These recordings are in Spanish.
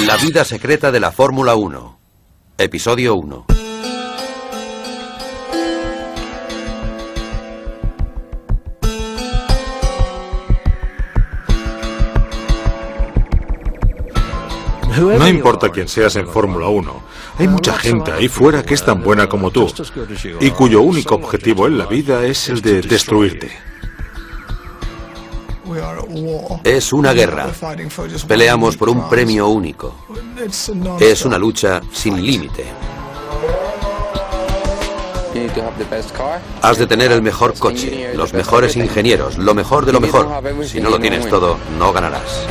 La vida secreta de la Fórmula 1. Episodio 1. No importa quién seas en Fórmula 1, hay mucha gente ahí fuera que es tan buena como tú y cuyo único objetivo en la vida es el de destruirte. Es una guerra. Peleamos por un premio único. Es una lucha sin límite. Has de tener el mejor coche, los mejores ingenieros, lo mejor de lo mejor. Si no lo tienes todo, no ganarás.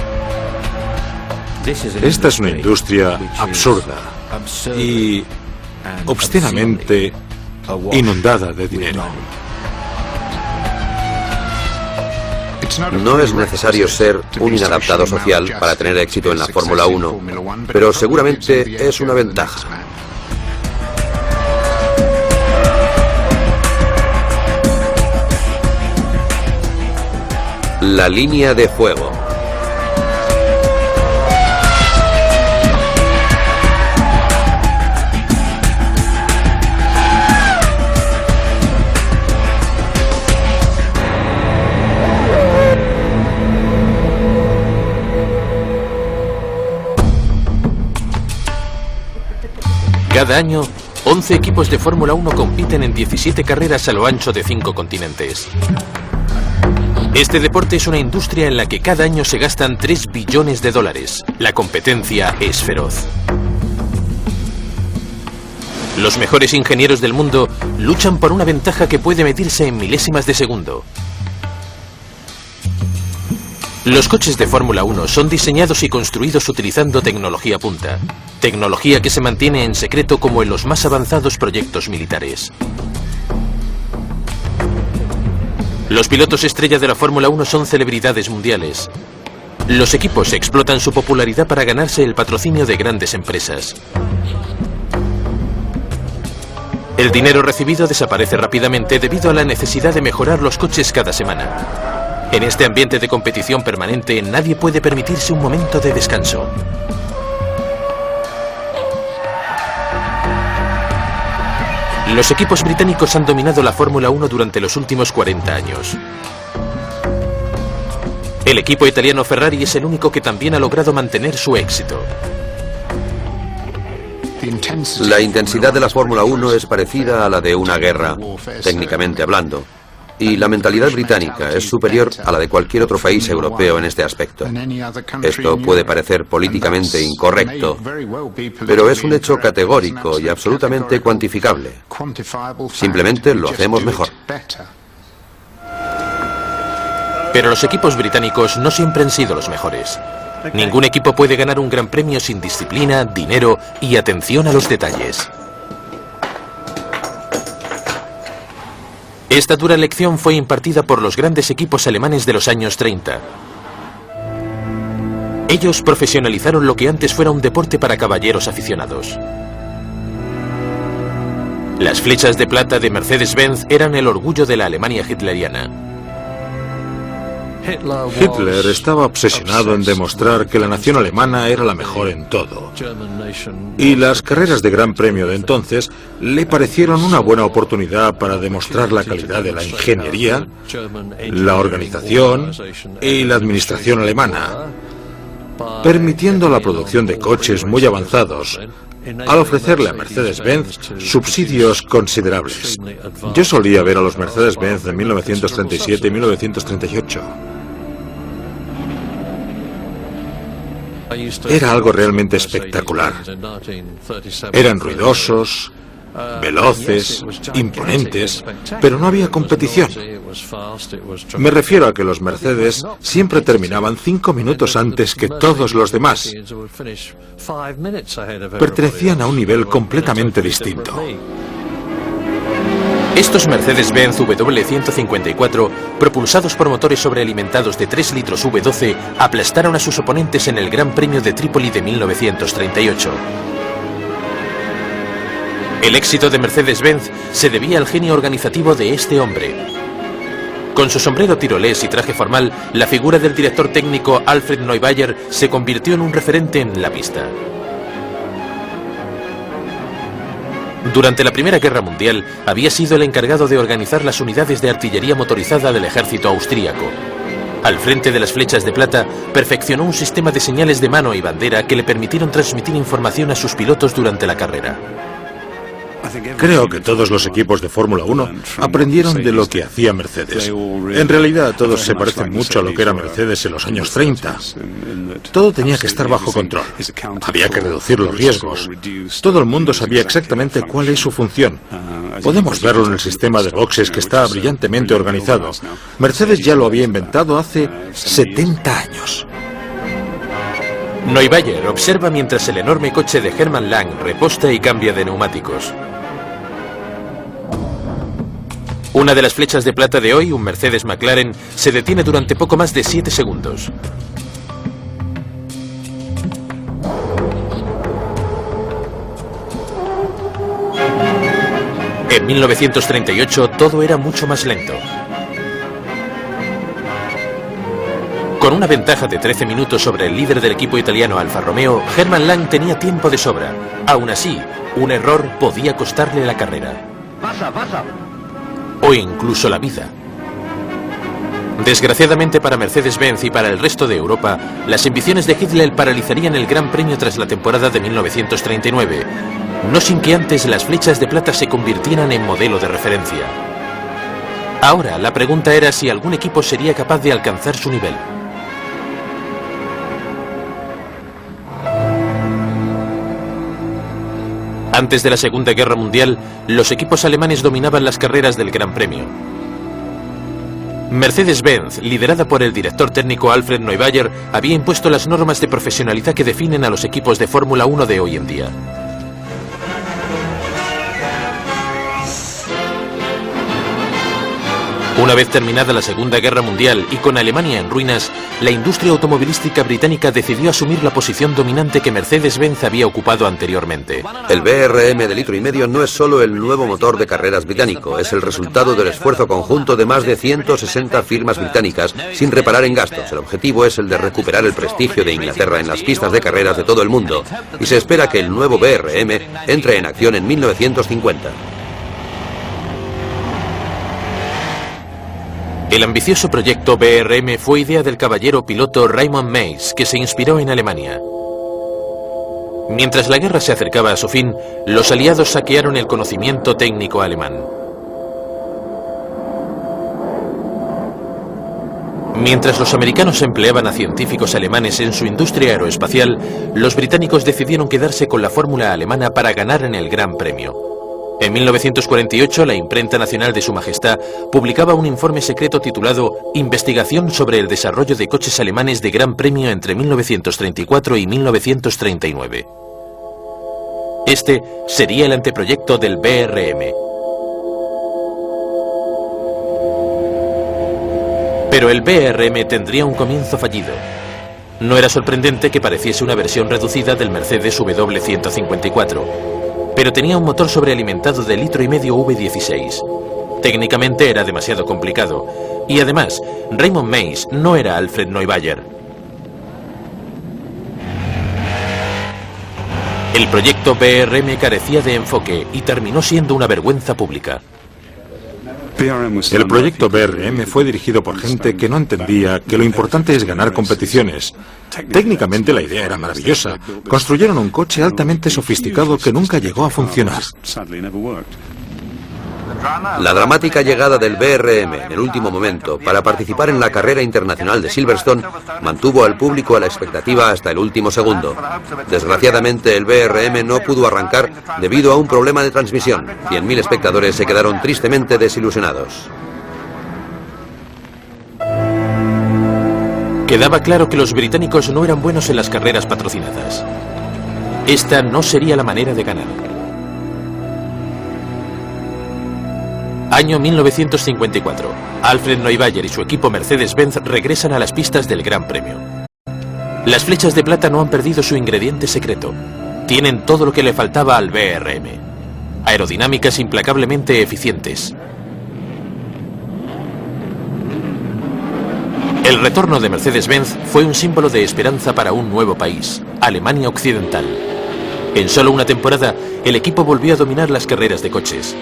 Esta es una industria absurda y obscenamente inundada de dinero. No es necesario ser un inadaptado social para tener éxito en la Fórmula 1, pero seguramente es una ventaja. La línea de fuego. Cada año, 11 equipos de Fórmula 1 compiten en 17 carreras a lo ancho de 5 continentes. Este deporte es una industria en la que cada año se gastan 3 billones de dólares. La competencia es feroz. Los mejores ingenieros del mundo luchan por una ventaja que puede medirse en milésimas de segundo. Los coches de Fórmula 1 son diseñados y construidos utilizando tecnología punta. Tecnología que se mantiene en secreto como en los más avanzados proyectos militares. Los pilotos estrella de la Fórmula 1 son celebridades mundiales. Los equipos explotan su popularidad para ganarse el patrocinio de grandes empresas. El dinero recibido desaparece rápidamente debido a la necesidad de mejorar los coches cada semana. En este ambiente de competición permanente, nadie puede permitirse un momento de descanso. Los equipos británicos han dominado la Fórmula 1 durante los últimos 40 años. El equipo italiano Ferrari es el único que también ha logrado mantener su éxito. La intensidad de la Fórmula 1 es parecida a la de una guerra, técnicamente hablando. Y la mentalidad británica es superior a la de cualquier otro país europeo en este aspecto. Esto puede parecer políticamente incorrecto, pero es un hecho categórico y absolutamente cuantificable. Simplemente lo hacemos mejor. Pero los equipos británicos no siempre han sido los mejores. Ningún equipo puede ganar un gran premio sin disciplina, dinero y atención a los detalles. Esta dura lección fue impartida por los grandes equipos alemanes de los años 30. Ellos profesionalizaron lo que antes fuera un deporte para caballeros aficionados. Las flechas de plata de Mercedes-Benz eran el orgullo de la Alemania hitleriana. Hitler estaba obsesionado en demostrar que la nación alemana era la mejor en todo. Y las carreras de Gran Premio de entonces le parecieron una buena oportunidad para demostrar la calidad de la ingeniería, la organización y la administración alemana, permitiendo la producción de coches muy avanzados, al ofrecerle a Mercedes-Benz subsidios considerables. Yo solía ver a los Mercedes-Benz de 1937 y 1938. Era algo realmente espectacular. Eran ruidosos, veloces, imponentes, pero no había competición. Me refiero a que los Mercedes siempre terminaban 5 minutos antes que todos los demás. Pertenecían a un nivel completamente distinto. Estos Mercedes-Benz W154, propulsados por motores sobrealimentados de 3 litros V12, aplastaron a sus oponentes en el Gran Premio de Trípoli de 1938. El éxito de Mercedes-Benz se debía al genio organizativo de este hombre. Con su sombrero tirolés y traje formal, la figura del director técnico Alfred Neubayer se convirtió en un referente en la pista. Durante la Primera Guerra Mundial, había sido el encargado de organizar las unidades de artillería motorizada del ejército austríaco. Al frente de las flechas de plata, perfeccionó un sistema de señales de mano y bandera que le permitieron transmitir información a sus pilotos durante la carrera. Creo que todos los equipos de Fórmula 1 aprendieron de lo que hacía Mercedes. En realidad, todos se parecen mucho a lo que era Mercedes en los años 30. Todo tenía que estar bajo control. Había que reducir los riesgos. Todo el mundo sabía exactamente cuál es su función. Podemos verlo en el sistema de boxes que está brillantemente organizado. Mercedes ya lo había inventado hace 70 años. Neubayer observa mientras el enorme coche de Hermann Lang reposta y cambia de neumáticos. Una de las flechas de plata de hoy, un Mercedes McLaren, se detiene durante poco más de 7 segundos. En 1938 todo era mucho más lento. Con una ventaja de 13 minutos sobre el líder del equipo italiano Alfa Romeo, Hermann Lang tenía tiempo de sobra. Aún así, un error podía costarle la carrera. O incluso la vida. Desgraciadamente para Mercedes-Benz y para el resto de Europa, las ambiciones de Hitler paralizarían el Gran Premio tras la temporada de 1939, no sin que antes las flechas de plata se convirtieran en modelo de referencia. Ahora, la pregunta era si algún equipo sería capaz de alcanzar su nivel. Antes de la Segunda Guerra Mundial, los equipos alemanes dominaban las carreras del Gran Premio. Mercedes-Benz, liderada por el director técnico Alfred Neubayer, había impuesto las normas de profesionalidad que definen a los equipos de Fórmula 1 de hoy en día. Una vez terminada la Segunda Guerra Mundial y con Alemania en ruinas, la industria automovilística británica decidió asumir la posición dominante que Mercedes-Benz había ocupado anteriormente. El BRM de 1,5 litros no es solo el nuevo motor de carreras británico, es el resultado del esfuerzo conjunto de más de 160 firmas británicas sin reparar en gastos. El objetivo es el de recuperar el prestigio de Inglaterra en las pistas de carreras de todo el mundo y se espera que el nuevo BRM entre en acción en 1950. El ambicioso proyecto BRM fue idea del caballero piloto Raymond Meiss, que se inspiró en Alemania. Mientras la guerra se acercaba a su fin, los aliados saquearon el conocimiento técnico alemán. Mientras los americanos empleaban a científicos alemanes en su industria aeroespacial, los británicos decidieron quedarse con la fórmula alemana para ganar en el Gran Premio. En 1948, la imprenta nacional de Su Majestad publicaba un informe secreto titulado Investigación sobre el desarrollo de coches alemanes de Gran Premio entre 1934 y 1939. Este sería el anteproyecto del BRM. Pero el BRM tendría un comienzo fallido. No era sorprendente que pareciese una versión reducida del Mercedes W154. Pero tenía un motor sobrealimentado de 1,5 litros V16. Técnicamente era demasiado complicado. Y además, Raymond Meiss no era Alfred Neubayer. El proyecto BRM carecía de enfoque y terminó siendo una vergüenza pública. El proyecto BRM fue dirigido por gente que no entendía que lo importante es ganar competiciones. Técnicamente la idea era maravillosa. Construyeron un coche altamente sofisticado que nunca llegó a funcionar. La dramática llegada del BRM en el último momento para participar en la carrera internacional de Silverstone mantuvo al público a la expectativa hasta el último segundo. Desgraciadamente el BRM no pudo arrancar debido a un problema de transmisión. 100.000 espectadores se quedaron tristemente desilusionados. Quedaba claro que los británicos no eran buenos en las carreras patrocinadas. Esta no sería la manera de ganar. Año 1954. Alfred Neubayer y su equipo Mercedes-Benz regresan a las pistas del Gran Premio. Las flechas de plata no han perdido su ingrediente secreto. Tienen todo lo que le faltaba al BRM. Aerodinámicas implacablemente eficientes. El retorno de Mercedes-Benz fue un símbolo de esperanza para un nuevo país, Alemania Occidental. En solo una temporada, el equipo volvió a dominar las carreras de coches.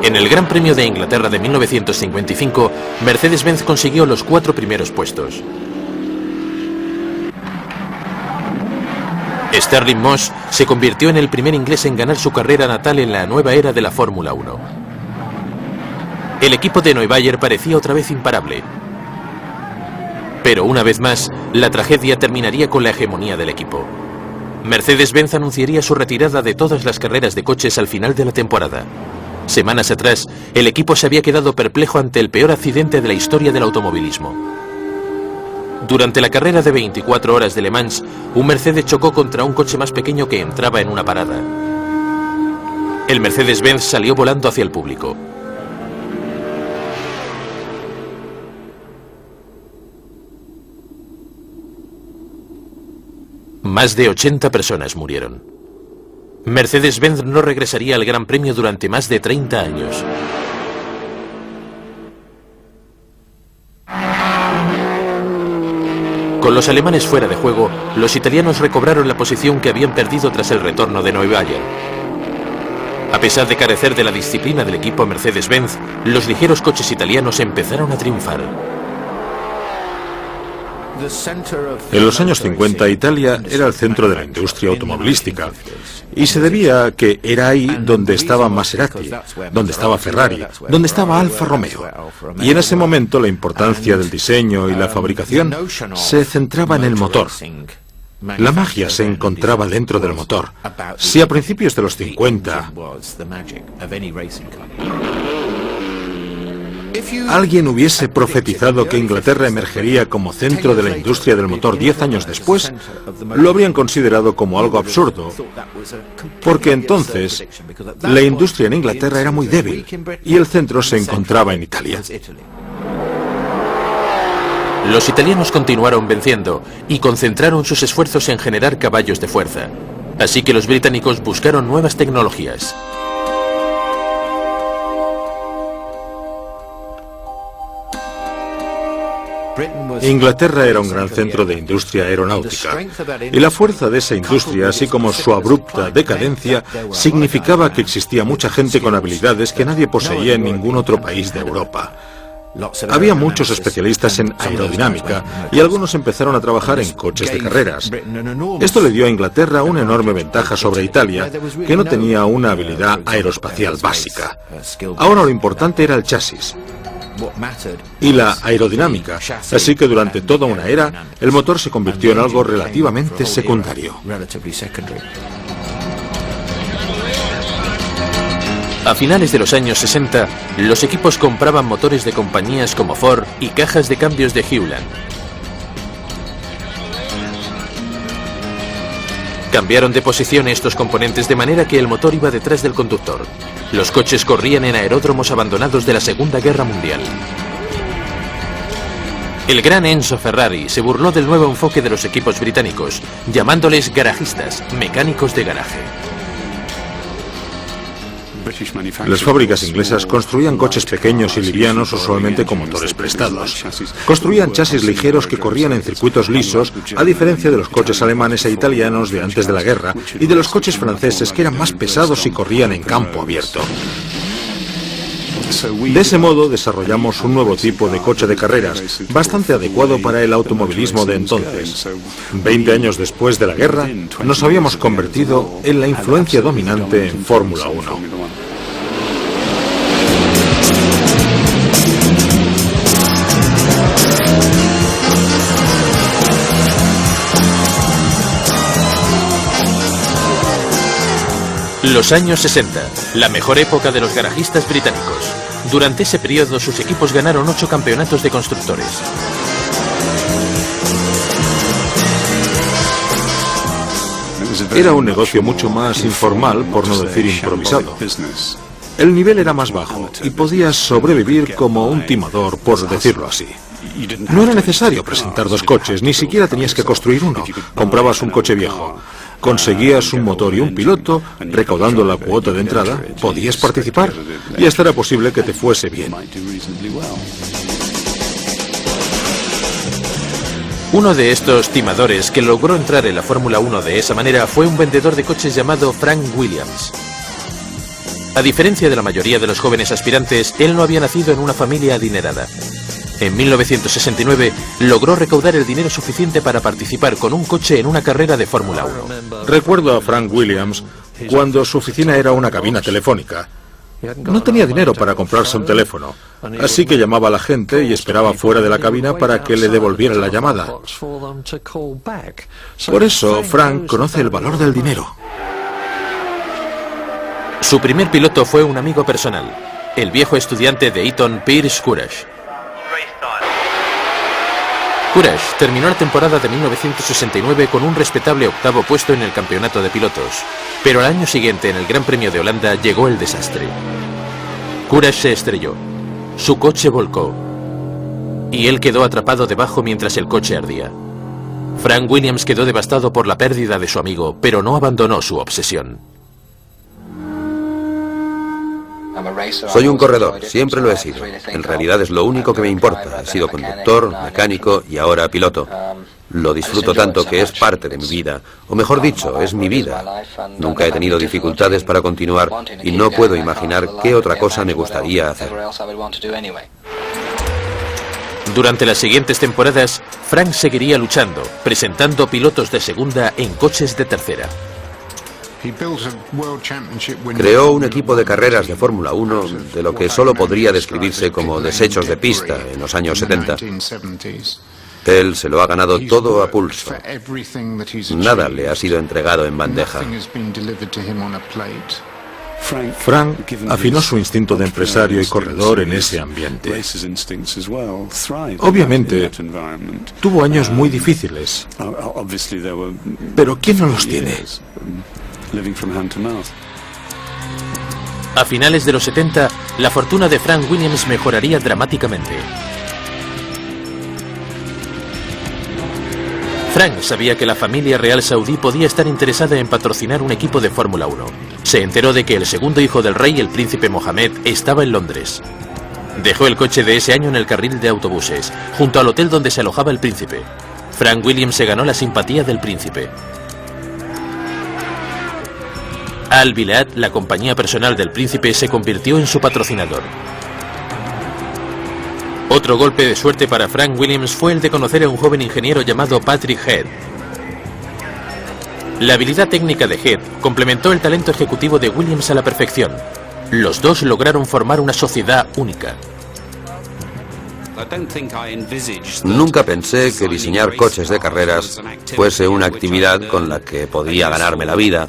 En el Gran Premio de Inglaterra de 1955, Mercedes-Benz consiguió los 4 primeros puestos. Stirling Moss se convirtió en el primer inglés en ganar su carrera natal en la nueva era de la Fórmula 1. El equipo de Neubayer parecía otra vez imparable. Pero una vez más, la tragedia terminaría con la hegemonía del equipo. Mercedes-Benz anunciaría su retirada de todas las carreras de coches al final de la temporada. Semanas atrás, el equipo se había quedado perplejo ante el peor accidente de la historia del automovilismo. Durante la carrera de 24 horas de Le Mans, un Mercedes chocó contra un coche más pequeño que entraba en una parada. El Mercedes-Benz salió volando hacia el público. Más de 80 personas murieron. Mercedes-Benz no regresaría al Gran Premio durante más de 30 años. Con los alemanes fuera de juego, los italianos recobraron la posición que habían perdido tras el retorno de Neubayer. A pesar de carecer de la disciplina del equipo Mercedes-Benz, los ligeros coches italianos empezaron a triunfar. En los años 50, Italia era el centro de la industria automovilística y se debía a que era ahí donde estaba Maserati, donde estaba Ferrari, donde estaba Alfa Romeo. Y en ese momento la importancia del diseño y la fabricación se centraba en el motor. La magia se encontraba dentro del motor. Si a principios de los 50 alguien hubiese profetizado que Inglaterra emergería como centro de la industria del motor 10 años después, lo habrían considerado como algo absurdo, porque entonces la industria en Inglaterra era muy débil y el centro se encontraba en Italia. Los italianos continuaron venciendo y concentraron sus esfuerzos en generar caballos de fuerza. Así que los británicos buscaron nuevas tecnologías. Inglaterra era un gran centro de industria aeronáutica, y la fuerza de esa industria, así como su abrupta decadencia, significaba que existía mucha gente con habilidades que nadie poseía en ningún otro país de Europa. Había muchos especialistas en aerodinámica y algunos empezaron a trabajar en coches de carreras. Esto le dio a Inglaterra una enorme ventaja sobre Italia, que no tenía una habilidad aeroespacial básica. Ahora lo importante era el chasis y la aerodinámica, así que durante toda una era, el motor se convirtió en algo relativamente secundario. A finales de los años 60, los equipos compraban motores de compañías como Ford y cajas de cambios de Hewland. Cambiaron de posición estos componentes de manera que el motor iba detrás del conductor. Los coches corrían en aeródromos abandonados de la Segunda Guerra Mundial. El gran Enzo Ferrari se burló del nuevo enfoque de los equipos británicos, llamándoles garajistas, mecánicos de garaje. Las fábricas inglesas construían coches pequeños y livianos, usualmente con motores prestados. Construían chasis ligeros que corrían en circuitos lisos, a diferencia de los coches alemanes e italianos de antes de la guerra y de los coches franceses, que eran más pesados y corrían en campo abierto. De ese modo desarrollamos un nuevo tipo de coche de carreras, bastante adecuado para el automovilismo de entonces. 20 años después de la guerra, nos habíamos convertido en la influencia dominante en Fórmula 1. Los años 60, la mejor época de los garajistas británicos. Durante ese periodo sus equipos ganaron 8 campeonatos de constructores. Era un negocio mucho más informal, por no decir improvisado. El nivel era más bajo y podías sobrevivir como un timador, por decirlo así. No era necesario presentar dos coches, ni siquiera tenías que construir uno. Comprabas un coche viejo, conseguías un motor y un piloto, recaudando la cuota de entrada, podías participar y hasta era posible que te fuese bien. Uno de estos timadores que logró entrar en la Fórmula 1 de esa manera fue un vendedor de coches llamado Frank Williams. A diferencia de la mayoría de los jóvenes aspirantes, él no había nacido en una familia adinerada. En 1969 logró recaudar el dinero suficiente para participar con un coche en una carrera de Fórmula 1. Recuerdo a Frank Williams cuando su oficina era una cabina telefónica. No tenía dinero para comprarse un teléfono, así que llamaba a la gente y esperaba fuera de la cabina para que le devolvieran la llamada. Por eso, Frank conoce el valor del dinero. Su primer piloto fue un amigo personal, el viejo estudiante de Eton, Piers Courage. Courage terminó la temporada de 1969 con un respetable octavo puesto en el campeonato de pilotos, pero al año siguiente en el Gran Premio de Holanda llegó el desastre. Courage se estrelló, su coche volcó y él quedó atrapado debajo mientras el coche ardía. Frank Williams quedó devastado por la pérdida de su amigo, pero no abandonó su obsesión. Soy un corredor, siempre lo he sido. En realidad es lo único que me importa. He sido conductor, mecánico y ahora piloto. Lo disfruto tanto que es parte de mi vida, o mejor dicho, es mi vida. Nunca he tenido dificultades para continuar y no puedo imaginar qué otra cosa me gustaría hacer. Durante las siguientes temporadas, Frank seguiría luchando, presentando pilotos de segunda en coches de tercera. Creó un equipo de carreras de Fórmula 1 de lo que solo podría describirse como desechos de pista en los años 70. Él se lo ha ganado todo a pulso. Nada le ha sido entregado en bandeja. Frank afinó su instinto de empresario y corredor en ese ambiente. Obviamente, tuvo años muy difíciles, pero ¿quién no los tiene? A finales de los 70, la fortuna de Frank Williams mejoraría dramáticamente. Frank sabía que la familia real saudí podía estar interesada en patrocinar un equipo de Fórmula 1. Se enteró de que el segundo hijo del rey, el príncipe Mohammed, estaba en Londres. Dejó el coche de ese año en el carril de autobuses, junto al hotel donde se alojaba el príncipe. Frank Williams se ganó la simpatía del príncipe. Al Bilad, la compañía personal del príncipe, se convirtió en su patrocinador. Otro golpe de suerte para Frank Williams fue el de conocer a un joven ingeniero llamado Patrick Head. La habilidad técnica de Head complementó el talento ejecutivo de Williams a la perfección. Los dos lograron formar una sociedad única. Nunca pensé que diseñar coches de carreras fuese una actividad con la que podía ganarme la vida.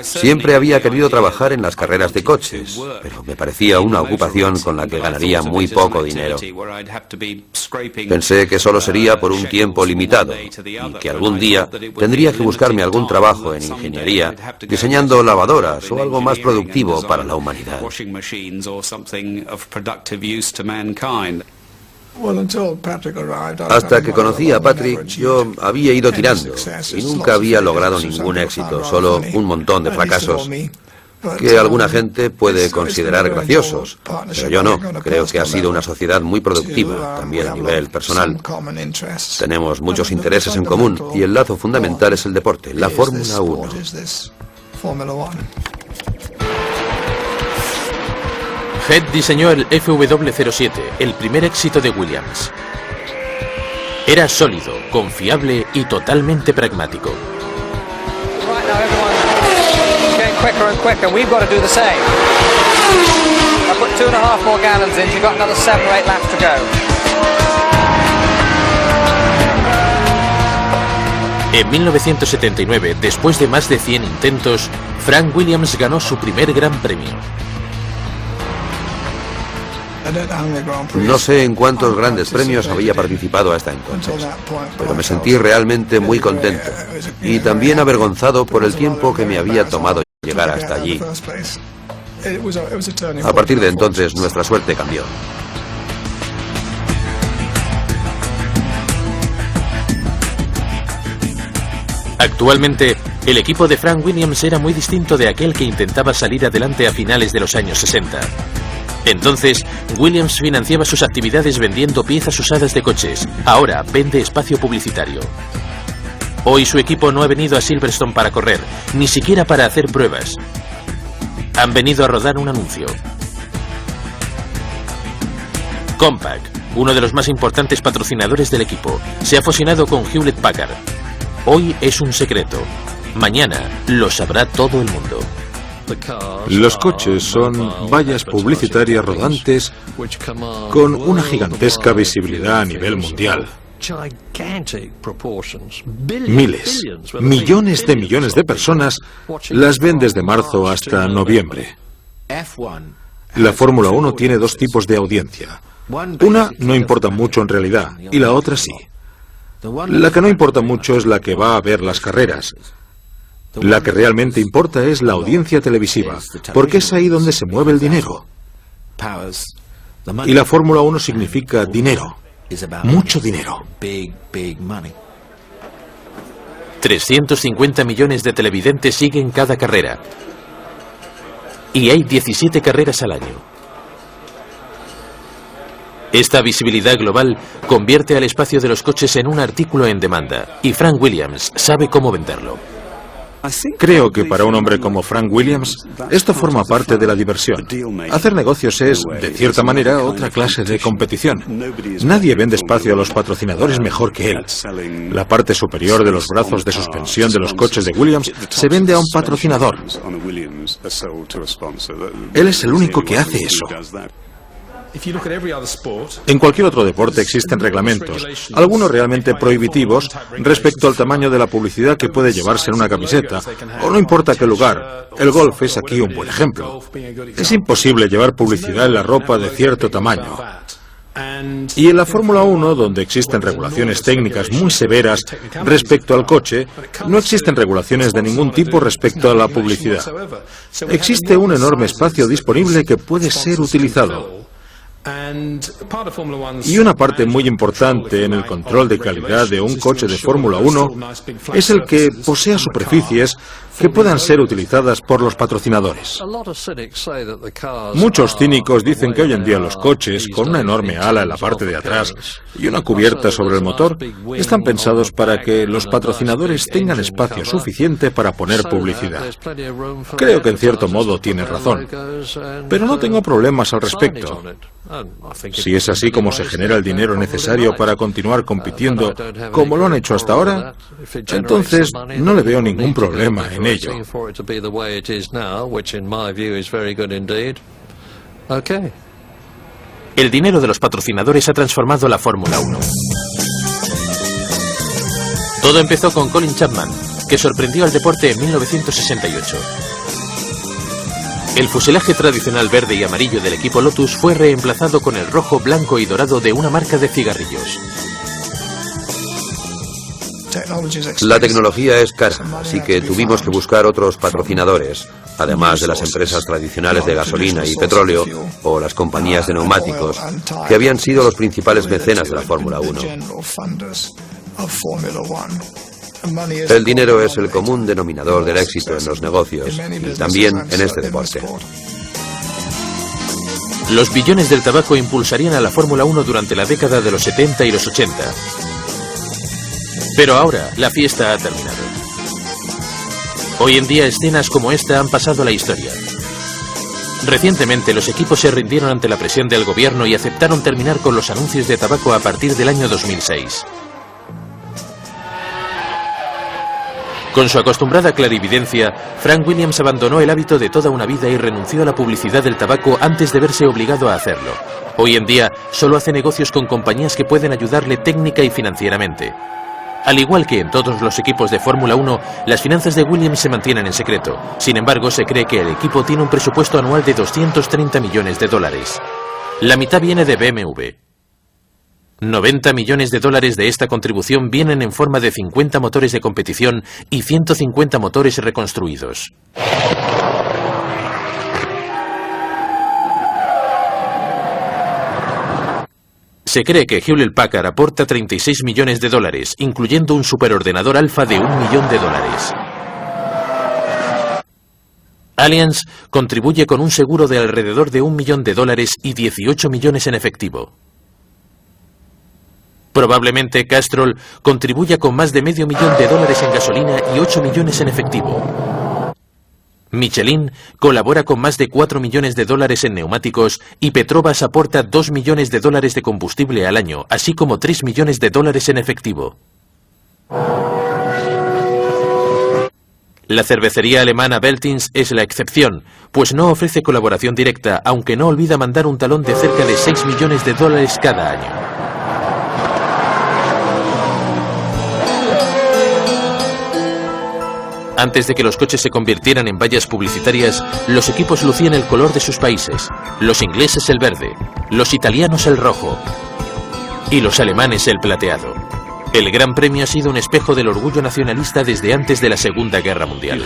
Siempre había querido trabajar en las carreras de coches, pero me parecía una ocupación con la que ganaría muy poco dinero. Pensé que solo sería por un tiempo limitado y que algún día tendría que buscarme algún trabajo en ingeniería, diseñando lavadoras o algo más productivo para la humanidad. Hasta que conocí a Patrick, yo había ido tirando y nunca había logrado ningún éxito, solo un montón de fracasos que alguna gente puede considerar graciosos, pero yo no. Creo que ha sido una sociedad muy productiva, también a nivel personal. Tenemos muchos intereses en común y el lazo fundamental es el deporte, la Fórmula 1. Head diseñó el FW07, el primer éxito de Williams. Era sólido, confiable y totalmente pragmático. En 1979, después de más de 100 intentos, Frank Williams ganó su primer Gran Premio. No sé en cuántos grandes premios había participado hasta entonces, pero me sentí realmente muy contento y también avergonzado por el tiempo que me había tomado llegar hasta allí. A partir de entonces nuestra suerte cambió. Actualmente, el equipo de Frank Williams era muy distinto de aquel que intentaba salir adelante a finales de los años 60. Entonces, Williams financiaba sus actividades vendiendo piezas usadas de coches. Ahora vende espacio publicitario. Hoy su equipo no ha venido a Silverstone para correr, ni siquiera para hacer pruebas. Han venido a rodar un anuncio. Compaq, uno de los más importantes patrocinadores del equipo, se ha fusionado con Hewlett Packard. Hoy es un secreto. Mañana lo sabrá todo el mundo. Los coches son vallas publicitarias rodantes con una gigantesca visibilidad a nivel mundial. Miles, millones de personas las ven desde marzo hasta noviembre. La Fórmula 1 tiene dos tipos de audiencia. Una no importa mucho en realidad, y la otra sí. La que no importa mucho es la que va a ver las carreras. La que realmente importa es la audiencia televisiva, porque es ahí donde se mueve el dinero. Y la Fórmula 1 significa dinero, mucho dinero. 350 millones de televidentes siguen cada carrera. Y hay 17 carreras al año. Esta visibilidad global convierte al espacio de los coches en un artículo en demanda, y Frank Williams sabe cómo venderlo. Creo que para un hombre como Frank Williams, esto forma parte de la diversión. Hacer negocios es, de cierta manera, otra clase de competición. Nadie vende espacio a los patrocinadores mejor que él. La parte superior de los brazos de suspensión de los coches de Williams se vende a un patrocinador. Él es el único que hace eso. En cualquier otro deporte existen reglamentos, algunos realmente prohibitivos respecto al tamaño de la publicidad que puede llevarse en una camiseta, o no importa qué lugar. El golf es aquí un buen ejemplo. Es imposible llevar publicidad en la ropa de cierto tamaño. Y en la Fórmula 1, donde existen regulaciones técnicas muy severas respecto al coche, no existen regulaciones de ningún tipo respecto a la publicidad. Existe un enorme espacio disponible que puede ser utilizado. Y una parte muy importante en el control de calidad de un coche de Fórmula 1 es el que posea superficies que puedan ser utilizadas por los patrocinadores. Muchos cínicos dicen que hoy en día los coches, con una enorme ala en la parte de atrás y una cubierta sobre el motor, están pensados para que los patrocinadores tengan espacio suficiente para poner publicidad. Creo que en cierto modo tiene razón, pero no tengo problemas al respecto. Si es así como se genera el dinero necesario para continuar compitiendo como lo han hecho hasta ahora, entonces no le veo ningún problema en ello. El dinero de los patrocinadores ha transformado la Fórmula 1. Todo empezó con Colin Chapman, que sorprendió al deporte en 1968. El fuselaje tradicional verde y amarillo del equipo Lotus fue reemplazado con el rojo, blanco y dorado de una marca de cigarrillos. La tecnología es cara, así que tuvimos que buscar otros patrocinadores, además de las empresas tradicionales de gasolina y petróleo o las compañías de neumáticos, que habían sido los principales mecenas de la Fórmula 1. El dinero es el común denominador del éxito en los negocios y también en este deporte. Los billones del tabaco impulsarían a la Fórmula 1 durante la década de los 70 y los 80. Pero ahora la fiesta ha terminado. Hoy en día escenas como esta han pasado a la historia. Recientemente los equipos se rindieron ante la presión del gobierno y aceptaron terminar con los anuncios de tabaco a partir del año 2006. Con su acostumbrada clarividencia, Frank Williams abandonó el hábito de toda una vida y renunció a la publicidad del tabaco antes de verse obligado a hacerlo. Hoy en día, solo hace negocios con compañías que pueden ayudarle técnica y financieramente. Al igual que en todos los equipos de Fórmula 1, las finanzas de Williams se mantienen en secreto. Sin embargo, se cree que el equipo tiene un presupuesto anual de 230 millones de dólares. La mitad viene de BMW. 90 millones de dólares de esta contribución vienen en forma de 50 motores de competición y 150 motores reconstruidos. Se cree que Hewlett Packard aporta 36 millones de dólares, incluyendo un superordenador alfa de $1 millón. Allianz contribuye con un seguro de alrededor de $1 millón y 18 millones en efectivo. Probablemente Castrol contribuya con más de $500 000 en gasolina y 8 millones en efectivo. Michelin colabora con más de $4 millones en neumáticos y Petrobras aporta $2 millones de combustible al año, así como $3 millones en efectivo. La cervecería alemana Veltins es la excepción, pues no ofrece colaboración directa, aunque no olvida mandar un talón de cerca de $6 millones cada año. Antes de que los coches se convirtieran en vallas publicitarias, los equipos lucían el color de sus países. Los ingleses el verde, los italianos el rojo y los alemanes el plateado. El Gran Premio ha sido un espejo del orgullo nacionalista desde antes de la Segunda Guerra Mundial.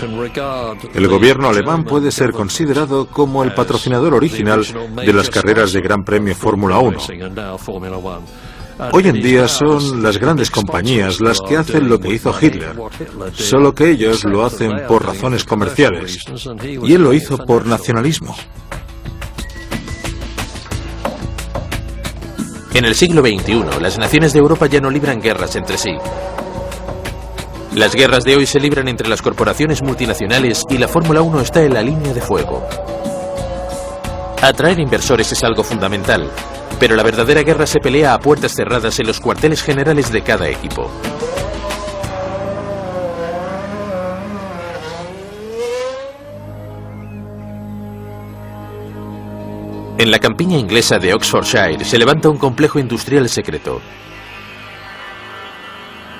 El gobierno alemán puede ser considerado como el patrocinador original de las carreras de Gran Premio Fórmula 1. Hoy en día son las grandes compañías las que hacen lo que hizo Hitler, solo que ellos lo hacen por razones comerciales, y él lo hizo por nacionalismo. En el siglo XXI, las naciones de Europa ya no libran guerras entre sí. Las guerras de hoy se libran entre las corporaciones multinacionales y la Fórmula 1 está en la línea de fuego. Atraer inversores es algo fundamental, pero la verdadera guerra se pelea a puertas cerradas en los cuarteles generales de cada equipo. En la campiña inglesa de Oxfordshire se levanta un complejo industrial secreto.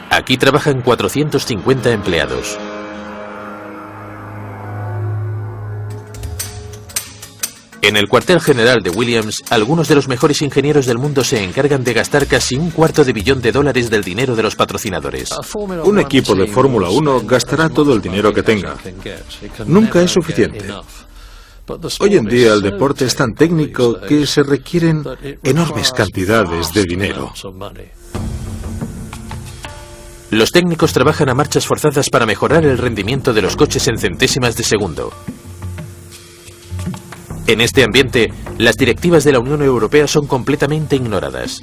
Aquí trabajan 450 empleados. En el cuartel general de Williams, algunos de los mejores ingenieros del mundo se encargan de gastar casi $250 million del dinero de los patrocinadores. Un equipo de Fórmula 1 gastará todo el dinero que tenga. Nunca es suficiente. Hoy en día el deporte es tan técnico que se requieren enormes cantidades de dinero. Los técnicos trabajan a marchas forzadas para mejorar el rendimiento de los coches en centésimas de segundo. En este ambiente, las directivas de la Unión Europea son completamente ignoradas.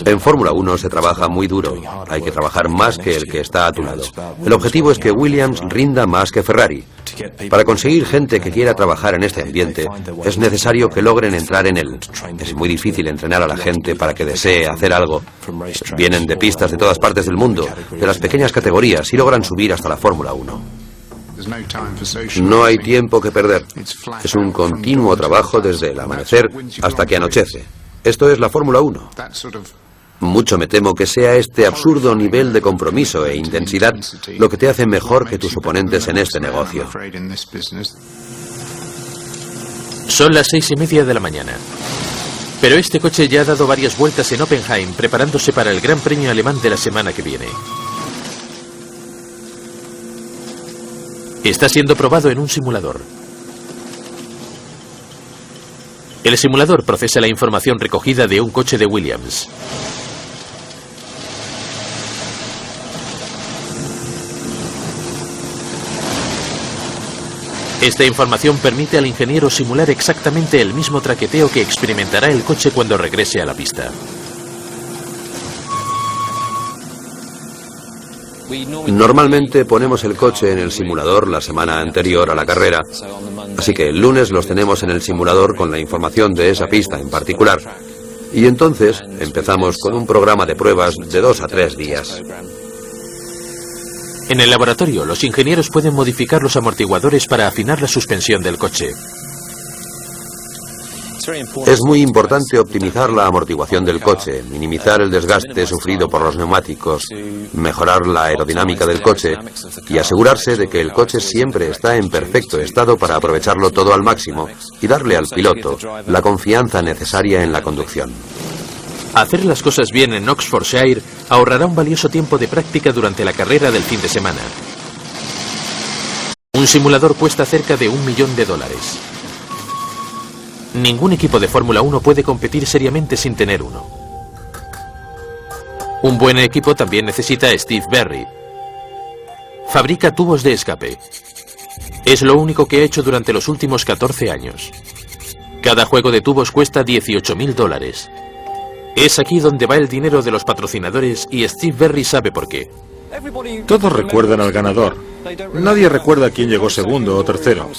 En Fórmula 1 se trabaja muy duro. Hay que trabajar más que el que está a tu lado. El objetivo es que Williams rinda más que Ferrari. Para conseguir gente que quiera trabajar en este ambiente, es necesario que logren entrar en él. Es muy difícil entrenar a la gente para que desee hacer algo. Vienen de pistas de todas partes del mundo, de las pequeñas categorías, y logran subir hasta la Fórmula 1. No hay tiempo que perder. Es un continuo trabajo desde el amanecer hasta que anochece. Esto es la Fórmula 1. Mucho me temo que sea este absurdo nivel de compromiso e intensidad lo que te hace mejor que tus oponentes en este negocio. Son las 6:30 de la mañana. Pero este coche ya ha dado varias vueltas en Hockenheim preparándose para el Gran Premio alemán de la semana que viene. Está siendo probado en un simulador. El simulador procesa la información recogida de un coche de Williams. Esta información permite al ingeniero simular exactamente el mismo traqueteo que experimentará el coche cuando regrese a la pista. Normalmente ponemos el coche en el simulador la semana anterior a la carrera, así que el lunes los tenemos en el simulador con la información de esa pista en particular. Y entonces empezamos con un programa de pruebas de 2 a 3 días. En el laboratorio, los ingenieros pueden modificar los amortiguadores para afinar la suspensión del coche. Es muy importante optimizar la amortiguación del coche, minimizar el desgaste sufrido por los neumáticos, mejorar la aerodinámica del coche y asegurarse de que el coche siempre está en perfecto estado para aprovecharlo todo al máximo y darle al piloto la confianza necesaria en la conducción. Hacer las cosas bien en Oxfordshire ahorrará un valioso tiempo de práctica durante la carrera del fin de semana. Un simulador cuesta cerca de $1 millón. Ningún equipo de Fórmula 1 puede competir seriamente sin tener uno. Un buen equipo también necesita a Steve Berry. Fabrica tubos de escape. Es lo único que ha hecho durante los últimos 14 años. Cada juego de tubos cuesta $18.000. Es aquí donde va el dinero de los patrocinadores y Steve Berry sabe por qué. Todos recuerdan al ganador. Nadie recuerda quién llegó segundo o tercero.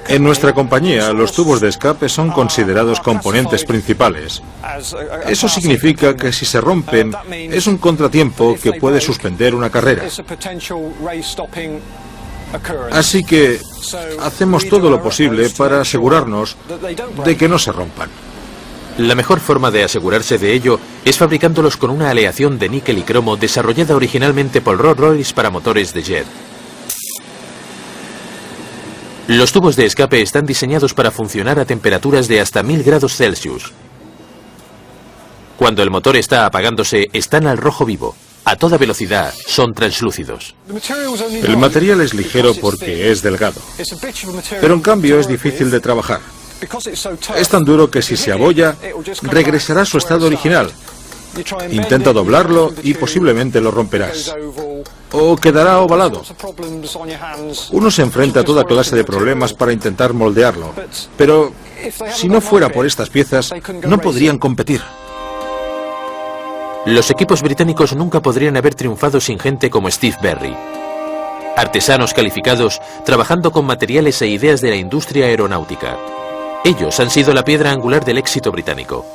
En nuestra compañía, los tubos de escape son considerados componentes principales. Eso significa que si se rompen, es un contratiempo que puede suspender una carrera. Así que hacemos todo lo posible para asegurarnos de que no se rompan. La mejor forma de asegurarse de ello es fabricándolos con una aleación de níquel y cromo desarrollada originalmente por Rolls-Royce para motores de jet. Los tubos de escape están diseñados para funcionar a temperaturas de hasta 1000 grados Celsius. Cuando el motor está apagándose, están al rojo vivo. A toda velocidad, son translúcidos. El material es ligero porque es delgado, pero en cambio es difícil de trabajar. Es tan duro que si se abolla, regresará a su estado original. Intenta doblarlo y posiblemente lo romperás. O quedará ovalado. Uno se enfrenta a toda clase de problemas para intentar moldearlo, pero si no fuera por estas piezas, no podrían competir. Los equipos británicos nunca podrían haber triunfado sin gente como Steve Berry. Artesanos calificados, trabajando con materiales e ideas de la industria aeronáutica. Ellos han sido la piedra angular del éxito británico.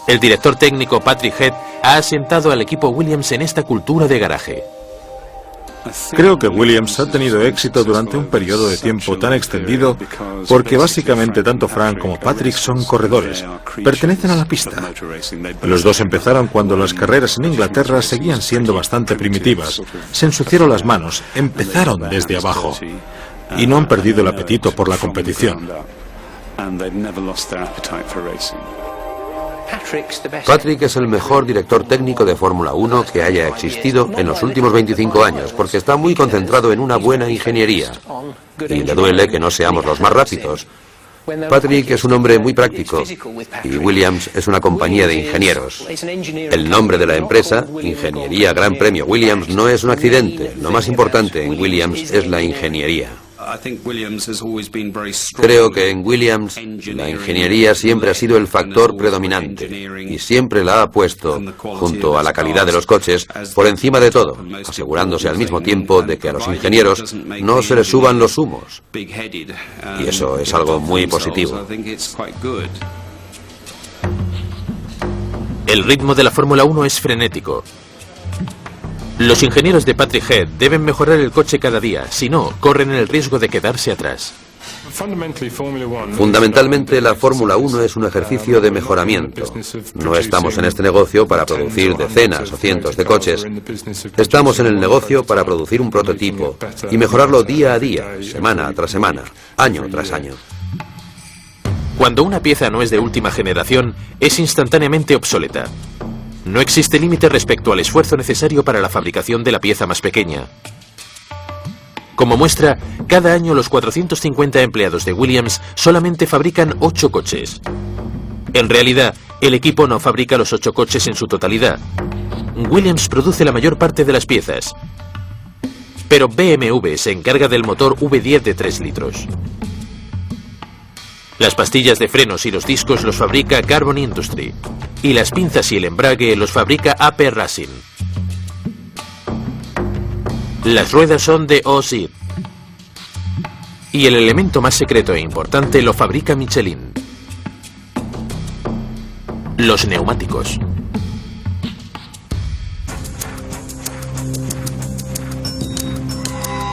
El director técnico Patrick Head ha asentado al equipo Williams en esta cultura de garaje. Creo que Williams ha tenido éxito durante un periodo de tiempo tan extendido porque básicamente tanto Frank como Patrick son corredores, pertenecen a la pista. Los dos empezaron cuando las carreras en Inglaterra seguían siendo bastante primitivas. Se ensuciaron las manos, empezaron desde abajo y no han perdido el apetito por la competición. Patrick es el mejor director técnico de Fórmula 1 que haya existido en los últimos 25 años, porque está muy concentrado en una buena ingeniería. Y le duele que no seamos los más rápidos. Patrick es un hombre muy práctico y Williams es una compañía de ingenieros. El nombre de la empresa, Ingeniería Gran Premio Williams, no es un accidente. Lo más importante en Williams es la ingeniería. Creo que en Williams la ingeniería siempre ha sido el factor predominante y siempre la ha puesto, junto a la calidad de los coches, por encima de todo, asegurándose al mismo tiempo de que a los ingenieros no se les suban los humos. Y eso es algo muy positivo. El ritmo de la Fórmula 1 es frenético. Los ingenieros de Patrick Head deben mejorar el coche cada día, si no, corren el riesgo de quedarse atrás. Fundamentalmente, la Fórmula 1 es un ejercicio de mejoramiento. No estamos en este negocio para producir decenas o cientos de coches. Estamos en el negocio para producir un prototipo y mejorarlo día a día, semana tras semana, año tras año. Cuando una pieza no es de última generación, es instantáneamente obsoleta. No existe límite respecto al esfuerzo necesario para la fabricación de la pieza más pequeña. Como muestra, cada año los 450 empleados de Williams solamente fabrican 8 coches. En realidad, el equipo no fabrica los 8 coches en su totalidad. Williams produce la mayor parte de las piezas. Pero BMW se encarga del motor V10 de 3 litros. Las pastillas de frenos y los discos los fabrica Carbon Industry. Y las pinzas y el embrague los fabrica AP Racing. Las ruedas son de OSID. Y el elemento más secreto e importante lo fabrica Michelin. Los neumáticos.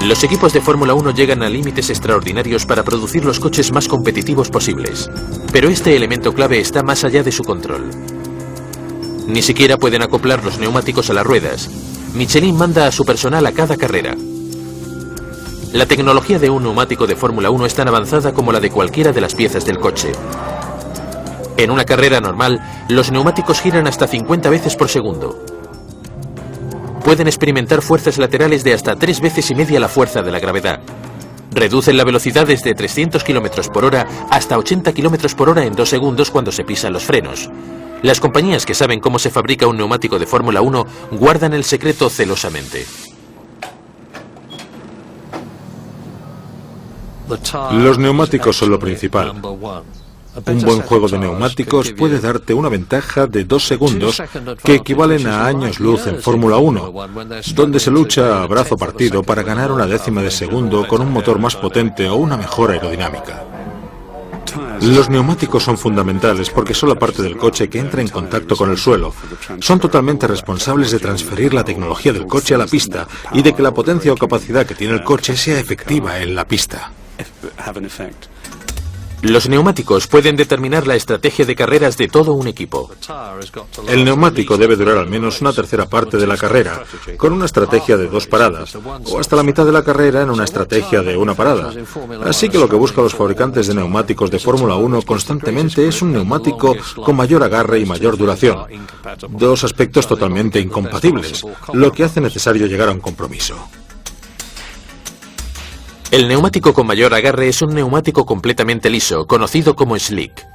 Los equipos de Fórmula 1 llegan a límites extraordinarios para producir los coches más competitivos posibles. Pero este elemento clave está más allá de su control. Ni siquiera pueden acoplar los neumáticos a las ruedas. Michelin manda a su personal a cada carrera. La tecnología de un neumático de Fórmula 1 es tan avanzada como la de cualquiera de las piezas del coche. En una carrera normal, los neumáticos giran hasta 50 veces por segundo. pueden experimentar fuerzas laterales de hasta 3,5 veces la fuerza de la gravedad. Reducen la velocidad desde 300 km por hora hasta 80 km por hora en 2 segundos cuando se pisan los frenos. Las compañías que saben cómo se fabrica un neumático de Fórmula 1 guardan el secreto celosamente. Los neumáticos son lo principal. Un buen juego de neumáticos puede darte una ventaja de 2 segundos que equivalen a años luz en Fórmula 1, donde se lucha a brazo partido para ganar una décima de segundo con un motor más potente o una mejor aerodinámica. Los neumáticos son fundamentales porque son la parte del coche que entra en contacto con el suelo. Son totalmente responsables de transferir la tecnología del coche a la pista y de que la potencia o capacidad que tiene el coche sea efectiva en la pista. Los neumáticos pueden determinar la estrategia de carreras de todo un equipo. El neumático debe durar al menos una tercera parte de la carrera, con una estrategia de 2 paradas, o hasta la mitad de la carrera en una estrategia de 1 parada. Así que lo que buscan los fabricantes de neumáticos de Fórmula 1 constantemente es un neumático con mayor agarre y mayor duración. 2 aspectos totalmente incompatibles, lo que hace necesario llegar a un compromiso. El neumático con mayor agarre es un neumático completamente liso, conocido como slick.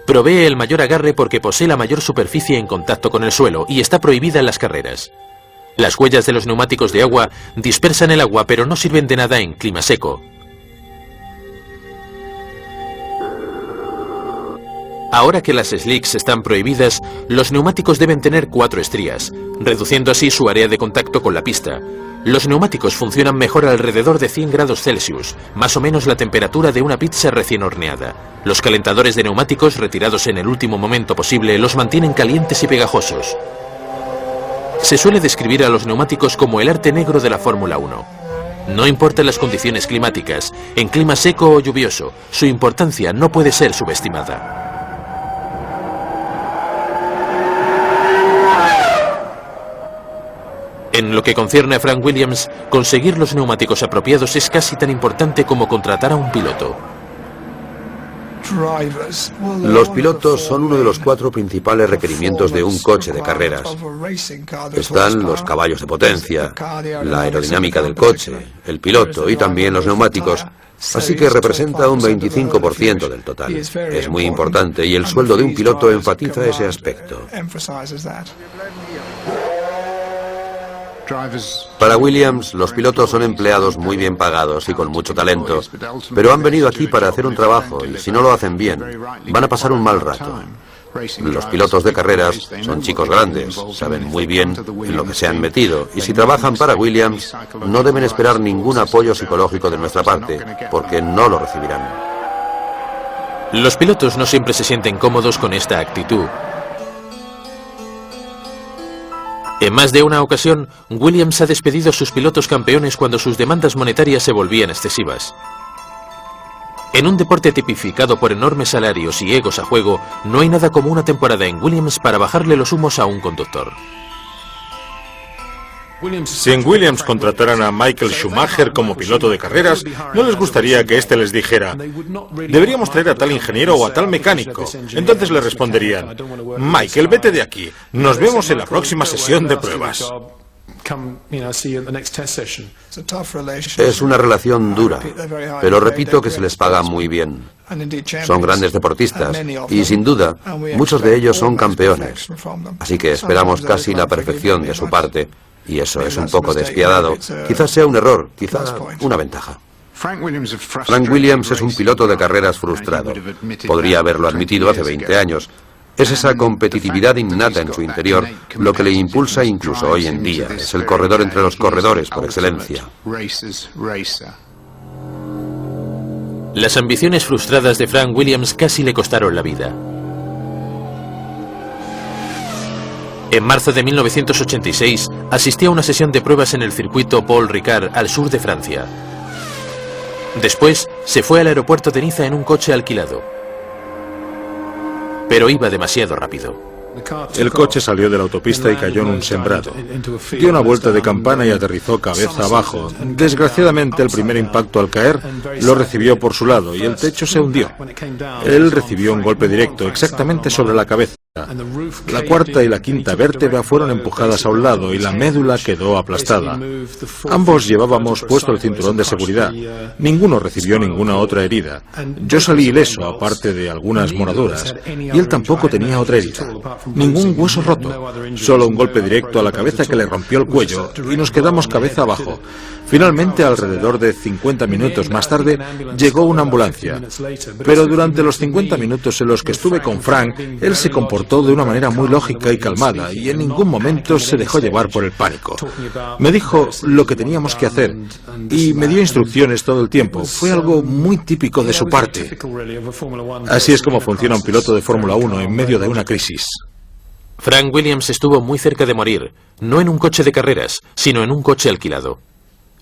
Provee el mayor agarre porque posee la mayor superficie en contacto con el suelo y está prohibida en las carreras. Las huellas de los neumáticos de agua dispersan el agua pero no sirven de nada en clima seco. Ahora que las slicks están prohibidas, los neumáticos deben tener 4 estrías, reduciendo así su área de contacto con la pista. Los neumáticos funcionan mejor alrededor de 100 grados Celsius, más o menos la temperatura de una pizza recién horneada. Los calentadores de neumáticos, retirados en el último momento posible, los mantienen calientes y pegajosos. Se suele describir a los neumáticos como el arte negro de la Fórmula 1. No importan las condiciones climáticas, en clima seco o lluvioso, su importancia no puede ser subestimada. En lo que concierne a Frank Williams, conseguir los neumáticos apropiados es casi tan importante como contratar a un piloto. Los pilotos son uno de los 4 principales requerimientos de un coche de carreras. Están los caballos de potencia, la aerodinámica del coche, el piloto y también los neumáticos. Así que representa un 25% del total. Es muy importante y el sueldo de un piloto enfatiza ese aspecto. Para Williams, los pilotos son empleados muy bien pagados y con mucho talento, pero han venido aquí para hacer un trabajo y si no lo hacen bien, van a pasar un mal rato. Los pilotos de carreras son chicos grandes, saben muy bien en lo que se han metido y si trabajan para Williams, no deben esperar ningún apoyo psicológico de nuestra parte, porque no lo recibirán. Los pilotos no siempre se sienten cómodos con esta actitud. En más de una ocasión, Williams ha despedido a sus pilotos campeones cuando sus demandas monetarias se volvían excesivas. En un deporte tipificado por enormes salarios y egos a juego, no hay nada como una temporada en Williams para bajarle los humos a un conductor. Si en Williams contrataran a Michael Schumacher como piloto de carreras, no les gustaría que éste les dijera: deberíamos traer a tal ingeniero o a tal mecánico. Entonces le responderían: Michael, vete de aquí, nos vemos en la próxima sesión de pruebas. Es una relación dura, pero repito que se les paga muy bien. Son grandes deportistas y, sin duda, muchos de ellos son campeones. Así que esperamos casi la perfección de su parte. Y eso es un poco despiadado. Quizás sea un error, quizás una ventaja. Frank Williams es un piloto de carreras frustrado. Podría haberlo admitido hace 20 años. Es esa competitividad innata en su interior lo que le impulsa incluso hoy en día. Es el corredor entre los corredores por excelencia. Las ambiciones frustradas de Frank Williams casi le costaron la vida. En marzo de 1986, asistió a una sesión de pruebas en el circuito Paul Ricard, al sur de Francia. Después, se fue al aeropuerto de Niza en un coche alquilado. Pero iba demasiado rápido. El coche salió de la autopista y cayó en un sembrado. Dio una vuelta de campana y aterrizó cabeza abajo. Desgraciadamente, el primer impacto al caer lo recibió por su lado y el techo se hundió. Él recibió un golpe directo exactamente sobre la cabeza. La cuarta y la quinta vértebra fueron empujadas a un lado y la médula quedó aplastada. Ambos llevábamos puesto el cinturón de seguridad. Ninguno recibió ninguna otra herida. Yo salí ileso, aparte de algunas moraduras, y él tampoco tenía otra herida. Ningún hueso roto, solo un golpe directo a la cabeza que le rompió el cuello y nos quedamos cabeza abajo. Finalmente, alrededor de 50 minutos más tarde, llegó una ambulancia. Pero durante los 50 minutos en los que estuve con Frank, él se comportó de una manera muy lógica y calmada y en ningún momento se dejó llevar por el pánico. Me dijo lo que teníamos que hacer y me dio instrucciones todo el tiempo. Fue algo muy típico de su parte. Así es como funciona un piloto de Fórmula 1 en medio de una crisis. Frank Williams estuvo muy cerca de morir, no en un coche de carreras, sino en un coche alquilado.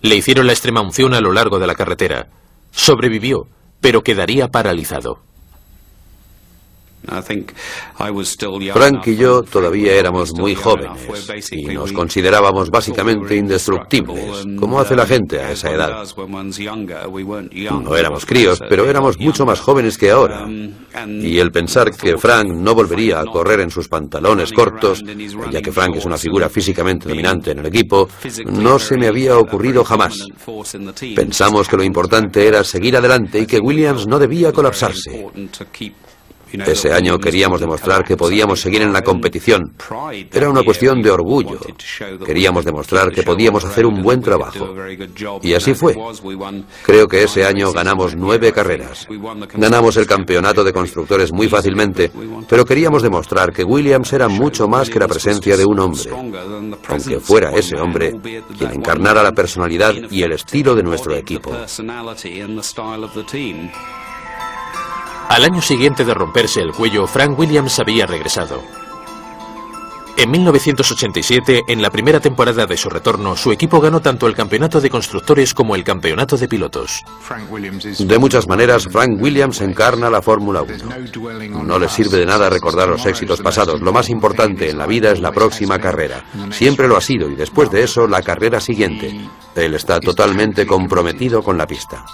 Le hicieron la extremaunción a lo largo de la carretera. Sobrevivió, pero quedaría paralizado. Frank y yo todavía éramos muy jóvenes y nos considerábamos básicamente indestructibles, como hace la gente a esa edad. No éramos críos, pero éramos mucho más jóvenes que ahora. Y el pensar que Frank no volvería a correr en sus pantalones cortos, ya que Frank es una figura físicamente dominante en el equipo, no se me había ocurrido jamás. Pensamos que lo importante era seguir adelante y que Williams no debía colapsarse. Ese año queríamos demostrar que podíamos seguir en la competición. Era una cuestión de orgullo. Queríamos demostrar que podíamos hacer un buen trabajo. Y así fue. Creo que ese año ganamos 9 carreras. Ganamos el campeonato de constructores muy fácilmente, pero queríamos demostrar que Williams era mucho más que la presencia de un hombre. Aunque fuera ese hombre quien encarnara la personalidad y el estilo de nuestro equipo. Al año siguiente de romperse el cuello, Frank Williams había regresado. En 1987, en la primera temporada de su retorno, su equipo ganó tanto el campeonato de constructores como el campeonato de pilotos. De muchas maneras, Frank Williams encarna la Fórmula 1. No le sirve de nada recordar los éxitos pasados. Lo más importante en la vida es la próxima carrera. Siempre lo ha sido y después de eso, la carrera siguiente. Él está totalmente comprometido con la pista.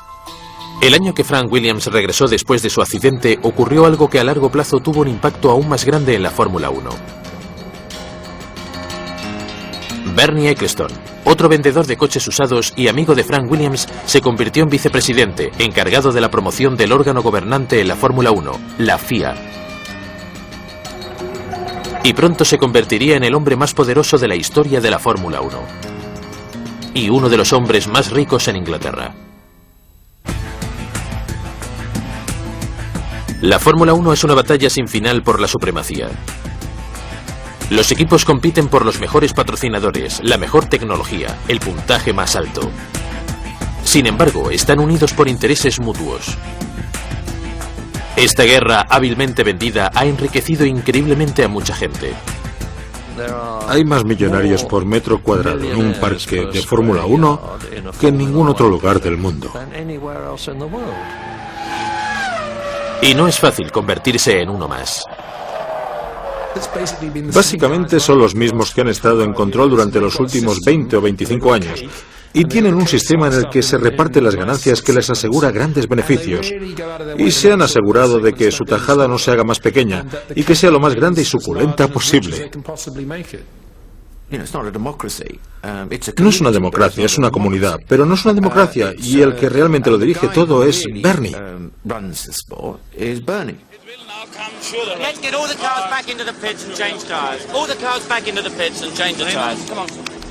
El año que Frank Williams regresó después de su accidente, ocurrió algo que a largo plazo tuvo un impacto aún más grande en la Fórmula 1. Bernie Ecclestone, otro vendedor de coches usados y amigo de Frank Williams, se convirtió en vicepresidente, encargado de la promoción del órgano gobernante en la Fórmula 1, la FIA. Y pronto se convertiría en el hombre más poderoso de la historia de la Fórmula 1. Y uno de los hombres más ricos en Inglaterra. La Fórmula 1 es una batalla sin final por la supremacía. Los equipos compiten por los mejores patrocinadores, la mejor tecnología, el puntaje más alto. Sin embargo, están unidos por intereses mutuos. Esta guerra hábilmente vendida ha enriquecido increíblemente a mucha gente. Hay más millonarios por metro cuadrado en un parque de Fórmula 1 que en ningún otro lugar del mundo. Y no es fácil convertirse en uno más. Básicamente son los mismos que han estado en control durante los últimos 20 o 25 años y tienen un sistema en el que se reparten las ganancias que les asegura grandes beneficios. Y se han asegurado de que su tajada no se haga más pequeña y que sea lo más grande y suculenta posible. No es una democracia, es una comunidad, pero no es una democracia y el que realmente lo dirige todo es Bernie. Let's get all the cars back into the pits and change tires. All the cars back into the pits and change the tires. Come on.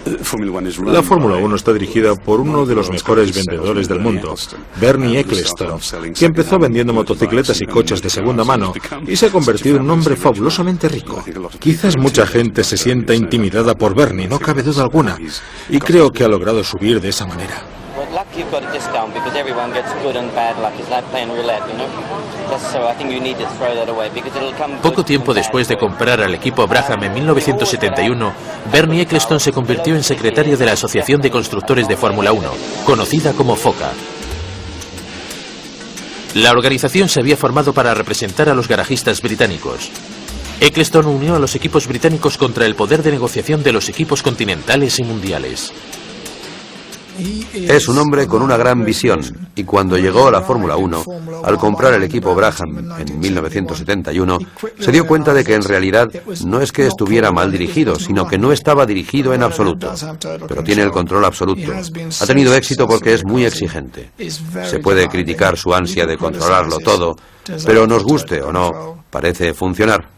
La Fórmula 1 está dirigida por uno de los mejores vendedores del mundo, Bernie Ecclestone, que empezó vendiendo motocicletas y coches de segunda mano y se ha convertido en un hombre fabulosamente rico. Quizás mucha gente se sienta intimidada por Bernie, no cabe duda alguna, y creo que ha logrado subir de esa manera. Poco tiempo después de comprar al equipo Brabham en 1971, Bernie Ecclestone se convirtió en secretario de la Asociación de Constructores de Fórmula 1, conocida como FOCA. La organización se había formado para representar a los garajistas británicos. Ecclestone unió a los equipos británicos contra el poder de negociación de los equipos continentales y mundiales. Es un hombre con una gran visión, y cuando llegó a la Fórmula 1, al comprar el equipo Brabham en 1971, se dio cuenta de que en realidad no es que estuviera mal dirigido, sino que no estaba dirigido en absoluto. Pero tiene el control absoluto. Ha tenido éxito porque es muy exigente. Se puede criticar su ansia de controlarlo todo, pero nos guste o no, parece funcionar.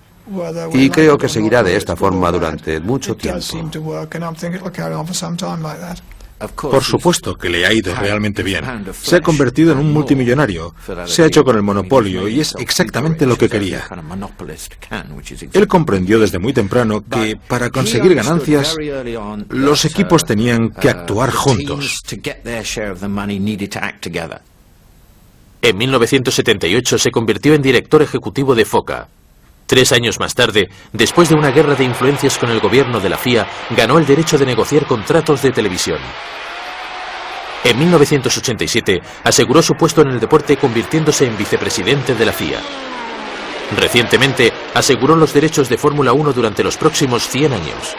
Y creo que seguirá de esta forma durante mucho tiempo. Por supuesto que le ha ido realmente bien. Se ha convertido en un multimillonario. Se ha hecho con el monopolio y es exactamente lo que quería. Él comprendió desde muy temprano que para conseguir ganancias, los equipos tenían que actuar juntos. En 1978 se convirtió en director ejecutivo de FOCA. 3 años más tarde, después de una guerra de influencias con el gobierno de la FIA, ganó el derecho de negociar contratos de televisión. En 1987 aseguró su puesto en el deporte convirtiéndose en vicepresidente de la FIA. Recientemente aseguró los derechos de Fórmula 1 durante los próximos 100 años.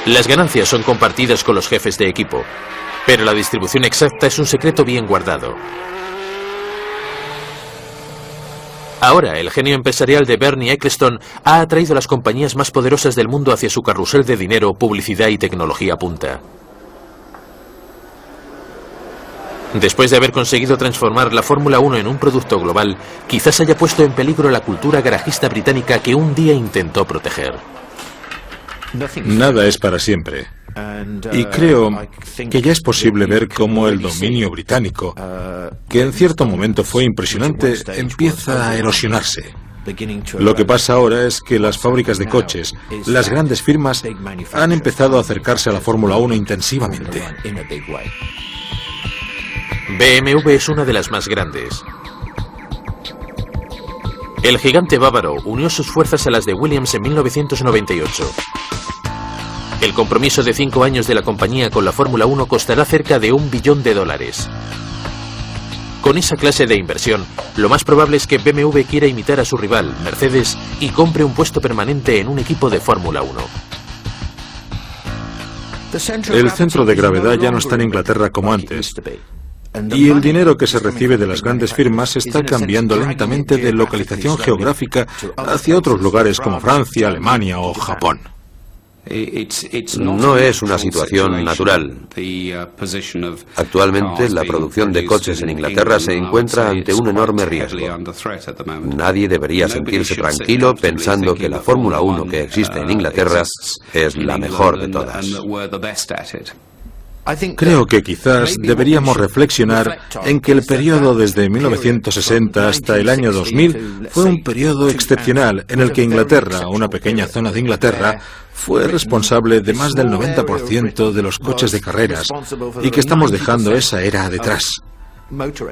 Las ganancias son compartidas con los jefes de equipo, pero la distribución exacta es un secreto bien guardado. Ahora, el genio empresarial de Bernie Ecclestone ha atraído a las compañías más poderosas del mundo hacia su carrusel de dinero, publicidad y tecnología punta. Después de haber conseguido transformar la Fórmula 1 en un producto global, quizás haya puesto en peligro la cultura garajista británica que un día intentó proteger. Nada es para siempre. Y creo que ya es posible ver cómo el dominio británico, que en cierto momento fue impresionante, empieza a erosionarse. Lo que pasa ahora es que las fábricas de coches, las grandes firmas, han empezado a acercarse a la Fórmula 1 intensivamente. BMW es una de las más grandes. El gigante bávaro unió sus fuerzas a las de Williams en 1998. El compromiso de 5 años de la compañía con la Fórmula 1 costará cerca de $1 billón. Con esa clase de inversión, lo más probable es que BMW quiera imitar a su rival, Mercedes, y compre un puesto permanente en un equipo de Fórmula 1. El centro de gravedad ya no está en Inglaterra como antes. Y el dinero que se recibe de las grandes firmas está cambiando lentamente de localización geográfica hacia otros lugares como Francia, Alemania o Japón. No es una situación natural. Actualmente, la producción de coches en Inglaterra se encuentra ante un enorme riesgo. Nadie debería sentirse tranquilo pensando que la Fórmula 1 que existe en Inglaterra es la mejor de todas. Creo que quizás deberíamos reflexionar en que el periodo desde 1960 hasta el año 2000 fue un periodo excepcional en el que Inglaterra, una pequeña zona de Inglaterra, fue responsable de más del 90% de los coches de carreras y que estamos dejando esa era detrás.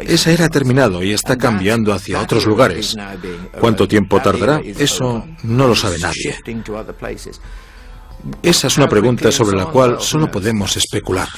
Esa era ha terminado y está cambiando hacia otros lugares. ¿Cuánto tiempo tardará? Eso no lo sabe nadie. Esa es una pregunta sobre la cual solo podemos especular.